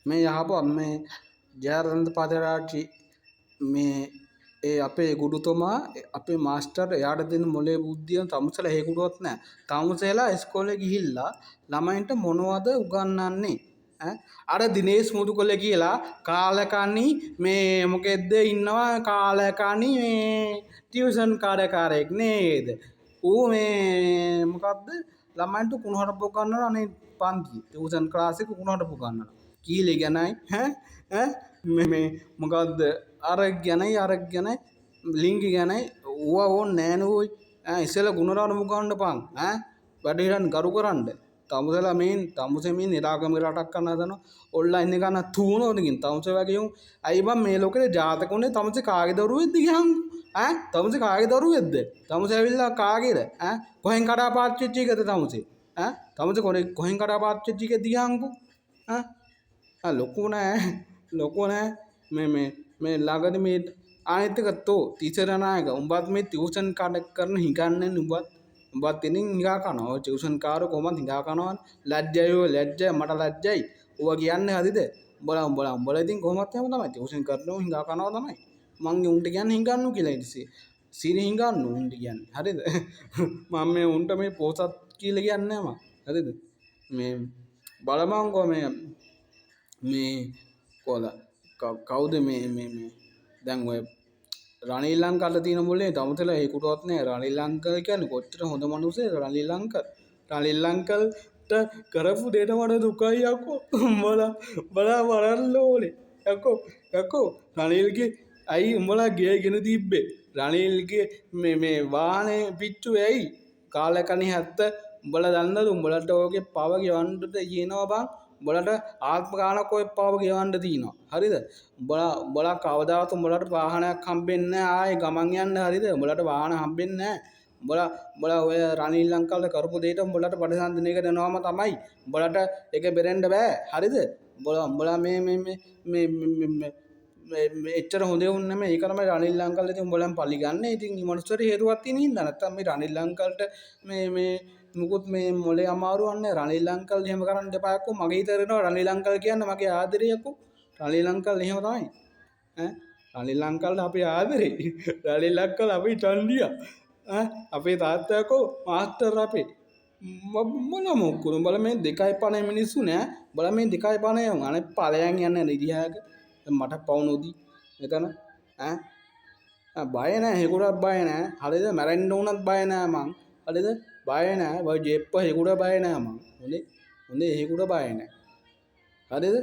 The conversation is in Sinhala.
මේ යහපුවා මේ ජයරන්ත පදරාජි මේ ඒ අපේ ගුරුතුමා අපේ මාස්ටර් එයාට දෙන මොලේ බුද්ධිය තමුසෙලා හේකුටුවත් නැහැ. තමුසෙලා ඉස්කෝලේ ගිහිල්ලා ළමයින්ට මොනවද උගන්වන්නේ? අර දිනේෂ් මුදුකොල්ල කියලා කාලකණි මේ මොකෙද්ද ඉන්නවා කාලකණි මේ ටියුෂන් කාර්යකාරයෙක් නේද? ඌ මේ මොකද්ද ළමයින්ට කුණුහරුප ගන්නන අනේ පන්ති ටියුෂන් ක්ලාස් එක කුණුහරුප ගන්නන. කීලේ ගැනයි මේ මොකද්ද අර ගැනයි ලිංගි ගැනයි ඌව ඕන් නෑනෝයි ඉස්සෙල්ලා ගුණරාණු ගන්න පන් වැඩ හිටන් ගරු කරන්න. තමුසෙලා මේ තමුසේ මේ නිරාගමික රටක් කරන්න හදනවා. ඔන්ලයින් එක ගන්න තුනෝදකින් තමුසේ වගේ උන් අයි බං මේ ලෝකේ ජාතක උනේ තමුසේ කාගේ දරුවෙක්ද ගියන් තමුසේ කාගේ දරුවෙක්ද? තමුසේ ඇවිල්ලා කාගේද? කොහෙන් කඩාපාච්චි වෙච්ච එකද තමුසේ? තමුසේ කොහෙන් කඩාපාච්චි වෙච්ච එකද ගියන්කෝ? ලොකු නෑ මේ ළඟදී මේ අනිත් එක තෝ ටීචර් නායක උඹත් මේ ටියුෂන් කරන හිඟන්නේ උඹත් ඉතින් හිඟා කනවා. ඔය ටියුෂන් කාරෝ කොහොමද හිඟා කනවන්නේ? ලැජ්ජයි මට ලැජ්ජයි. ඌවා කියන්නේ හරිද? උඹලා ඉතින් කොහොමත් එහෙම තමයි ටියුෂන් කරනවා හිඟා කනවා තමයි. මං උන්ට කියන්නේ හිඟන්නු කියලා ඉතින්. සිරි හිඟන්නු උන්ට කියන්නේ. හරිද? මම මේ උන්ට මේ පොසත් කියලා කියන්නේ නෑ මං. හරිද? මේ බලමංකෝ මේ කොහොද කවුද මේ දැන් ඔය රනිල් ලංකාට තියෙන මොලේ තමුසෙලා හේකුටවත් නෑ. රනිල් ලංකල් කියන්නේ කොච්චර හොඳ මිනිස්සෙක්ද රනිල් ලංකල්ට කරපු දෙයට මට දුකයි යකෝ. උඹලා බලන්න ඕනේ යකෝ රනිල්ගේ අයි උඹලා ගෙගෙන තිබ්බේ රනිල්ගේ මේ වාහනේ පිච්චු ඇයි කාලකණි 70 උඹලා දන්නද උඹලට ඔයගේ පව ගෙවන්නට කියනවා බං. උඹලට ආත්ම ගානක් ඔය පව ගෙවන්න තියෙනවා. හරිද? උඹලා කවදාවත් උඹලට වාහනයක් හම්බෙන්නේ නැහැ ආයේ ගමන් යන්න. හරිද? උඹලට වාහන හම්බෙන්නේ නැහැ. උඹලා ඔය රනිල් ලංකාවල කරපු දෙයට උඹලට ප්‍රතිසන්දනයක දෙනවම තමයි. උඹලට ඒක බෙරෙන්න බෑ. හරිද? උඹලා මේ එච්චර හොඳ වුන් නෙමෙයි. ඒක තමයි රනිල් ලංකාවල ඉතින් උඹලන් පලි ගන්න. ඉතින් මේ මොනස්තර හේතුවක් තියෙන හින්දා නැත්තම් මේ රනිල් ලංකාවලට මේ මුකුත් මේ මොලේ අමාරුවක් නැහැ. රනිල් ලංකාවල එහෙම කරන්න එපා යකෝ. මගේ හිතේ වෙනවා රනිල් ලංකාවල කියන්නේ මගේ ආදරේ යකෝ. රනිල් ලංකාවල එහෙම තමයි. රනිල් ලංකාවල අපේ ආදරේ. රනිල් ලංකාවල අපේ චන්ඩියා. අපේ තාත්තා යකෝ මාස්ටර් අපේ. මොකද බල මේ 2.5 මිනිස්සු නෑ. බල මේ 2.5 අනේ ඵලයන් යන්නේ නිදිහාක. මට පවු නොදී එතන බය නෑ. හේකුටක් බය නෑ. හරිද? මැරෙන්න උනත් බය නෑ මං. හරිද? බය නෑ. බය ජෙප්ප හේකුට බය නෑ මං. හොඳේ හේකුට බය නෑ. හරිද?